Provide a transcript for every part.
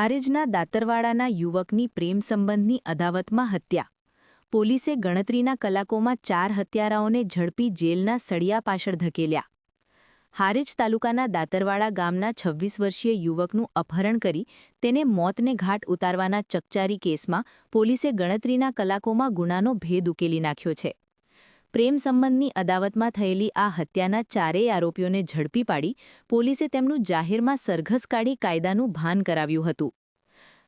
હારેજના દાતરવાડાના યુવકની પ્રેમ સંબંધની અદાવતમાં હત્યા. પોલીસે ગણતરીના કલાકોમાં 4 હત્યારાઓને ઝડપી જેલના સળિયા પાછળ ધકેલ્યા. હારેજ તાલુકાના દાતરવાડા ગામના 26 વર્ષીય યુવકનું અપહરણ કરી તેને મોતને ઘાટ ઉતારવાના ચકચારી કેસમાં પોલીસે ગણતરીના કલાકોમાં ગુનાનો ભેદ ઉકેલી નાખ્યો છે. પ્રેમ સંબંધની અદાવતમાં થયેલી આ હત્યાના 4 આરોપીઓને ઝડપી પાડી પોલીસે તેમનું જાહેરમાં સરઘસ કાઢી કાયદાનું ભાન કરાવ્યું હતું.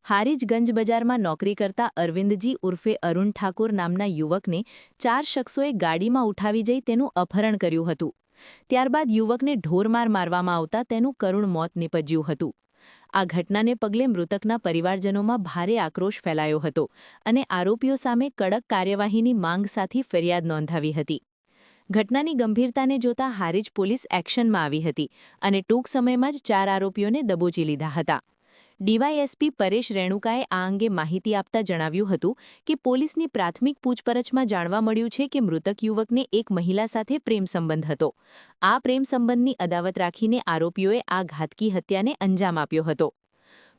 હારીજગંજ બજારમાં નોકરી કરતા અરવિંદજી ઉર્ફે અરુણ ઠાકોર નામના યુવકને 4 શખ્સોએ ગાડીમાં ઉઠાવી જઈ તેનું અપહરણ કર્યું હતું. ત્યારબાદ યુવકને ઢોરમાર મારવામાં આવતા તેનું કરુણ મોત નીપજ્યું હતું. આ ઘટનાને પગલે મૃતકના પરિવારજનોમાં ભારે આક્રોશ ફેલાયો હતો અને આરોપીઓ સામે કડક કાર્યવાહીની માંગ સાથે ફરિયાદ નોંધાવી હતી. ઘટનાની ગંભીરતાને જોતા હારીજ પોલીસ એક્શનમાં આવી હતી અને ટૂંક સમયમાં જ 4 આરોપીઓને દબોચી લીધા હતા. ડીવાયએસપી પરેશ રેણુકાએ આ અંગે માહિતી આપતા જણાવ્યું હતું કે પોલીસની પ્રાથમિક પૂછપરછમાં જાણવા મળ્યું છે કે મૃતક યુવકને એક મહિલા સાથે પ્રેમ સંબંધ હતો. આ પ્રેમ સંબંધની અદાવત રાખીને આરોપીઓએ આ ઘાતકી હત્યાને અંજામ આપ્યો હતો.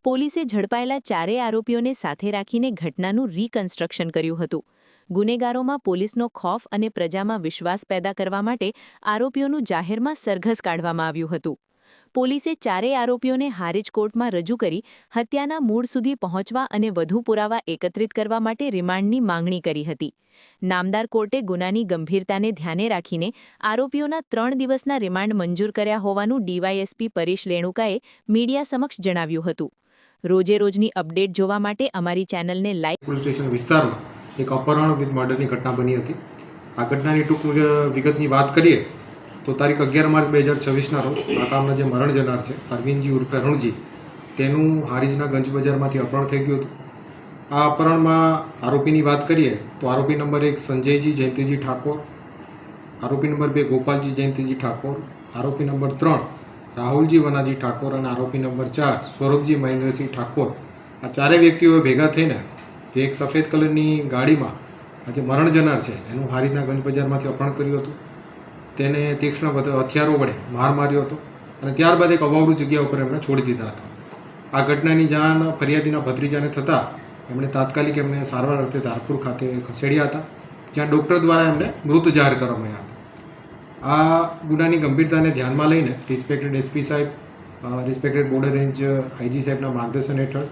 પોલીસે ઝડપાયેલા 4 આરોપીઓને સાથે રાખીને ઘટનાનું રિકન્સ્ટ્રક્શન કર્યું હતું. ગુનેગારોમાં પોલીસનો ખૌફ અને પ્રજામાં વિશ્વાસ પેદા કરવા માટે આરોપીઓનું જાહેરમાં સરઘસ કાઢવામાં આવ્યું હતું. પોલીસે 4 આરોપીઓને હારીજ કોર્ટમાં રજૂ કરી હત્યાના મૂળ સુધી પહોંચવા અને વધુ પુરાવા એકત્રિત કરવા માટે રિમાન્ડની માંગણી કરી હતી. નામદાર કોર્ટે ગુનાની ગંભીરતાને ધ્યાને રાખીને આરોપીઓના 3 દિવસના રિમાન્ડ મંજૂર કર્યા હોવાનું ડીવાયએસપી પરેશ રેણુકાએ મીડિયા સમક્ષ જણાવ્યું હતું. રોજેરોજની અપડેટ જોવા માટે અમારી ચેનલને લાઈક. પોલીસ સ્ટેશન વિસ્તારમાં એક અપહરણ વિથ મર્ડરની ઘટના બની હતી. આ ઘટનાની ટૂંક વિગતની વાત કરીએ તો તારીખ 11 માર્ચ 2026ના રોજ આ કામના જે મરણ જનાર છે અરવિંદજી ઉર્ફે અરુણજી તેનું હારીજના ગંજ બજારમાંથી અપહરણ થઈ ગયું હતું. આ અપહરણમાં આરોપીની વાત કરીએ તો આરોપી નંબર 1 સંજયજી જયંતિજી ઠાકોર, આરોપી નંબર 2 ગોપાલજી જયંતિજી ઠાકોર, આરોપી નંબર 3 રાહુલજી વનાજી ઠાકોર અને આરોપી નંબર 4 સ્વરૂપજી મહેન્દ્રસિંહ ઠાકોર. આ 4 વ્યક્તિઓ ભેગા થઈને એક સફેદ કલરની ગાડીમાં આ જે મરણ જનાર છે એનું હારીજના ગંજ બજારમાંથી અપહરણ કર્યું હતું. તેને તીક્ષ્ણ હથિયારો વડે માર માર્યો હતો અને ત્યારબાદ એક અવાવરૂ જગ્યા ઉપર એમણે છોડી દીધા હતા. આ ઘટનાની જાણ ફરિયાદીના ભત્રીજાને થતાં એમણે તાત્કાલિક એમને સારવાર અર્થે ધારપુર ખાતે ખસેડ્યા હતા, જ્યાં ડૉક્ટર દ્વારા એમને મૃત જાહેર કરવામાં આવ્યા હતા. આ ગુનાની ગંભીરતાને ધ્યાનમાં લઈને રિસ્પેક્ટેડ એસપી સાહેબ, રિસ્પેક્ટેડ બોર્ડર રેન્જ આઈજી સાહેબના માર્ગદર્શન હેઠળ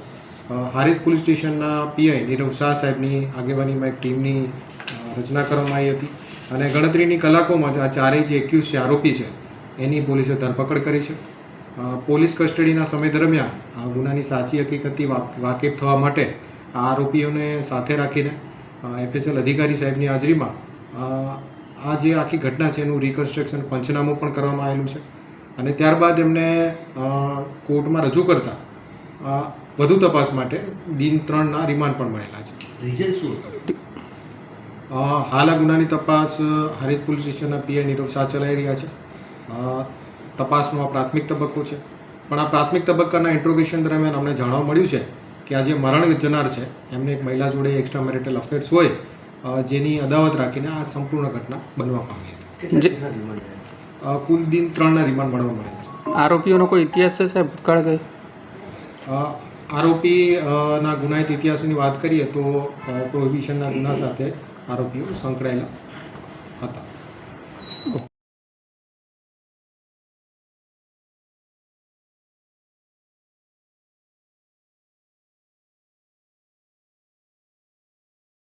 હારીજ પોલીસ સ્ટેશનના પીઆઈ નીરવ શાહ સાહેબની આગેવાનીમાં એક ટીમની રચના કરવામાં આવી હતી અને ગણતરીની કલાકોમાં આ 4 જે એક્યુઝ છે આરોપી છે એની પોલીસે ધરપકડ કરી છે. પોલીસ કસ્ટડીના સમય દરમિયાન આ ગુનાની સાચી હકીકતથી વાકેફ થવા માટે આ આરોપીઓને સાથે રાખીને એફએસએલ અધિકારી સાહેબની હાજરીમાં આ જે આખી ઘટના છે એનું રિકન્સ્ટ્રક્શન પંચનામું પણ કરવામાં આવેલું છે અને ત્યારબાદ એમને કોર્ટમાં રજૂ કરતા વધુ તપાસ માટે દિન 3ના રિમાન્ડ પણ મળેલા છે. રીઝન શું? હાલ આ ગુનાની તપાસ હારીજ પોલીસ સ્ટેશનના પીઆઈ નીરવ શાહ ચલાવી રહ્યા છે. તપાસનો આ પ્રાથમિક તબક્કો છે, પણ આ પ્રાથમિક તબક્કાના ઇન્ટ્રોગેશન દરમિયાન અમને જાણવા મળ્યું છે કે આ જે મરણ જનાર છે એમને એક મહિલા જોડે એક્સ્ટ્રા મેરિટલ અફેર્સ હોય જેની અદાવત રાખીને આ સંપૂર્ણ ઘટના બનવા પામી હતી. કુલ દિન 3ના રિમાન્ડ મળવા મળ્યા છે. આરોપીઓનો કોઈ ઇતિહાસ છે સાહેબ ભૂતકાળ ગઈ? આરોપીના ગુનાહિત ઇતિહાસની વાત કરીએ તો પ્રોહિબિશનના ગુના સાથે આરોપીઓ સંકળાયેલા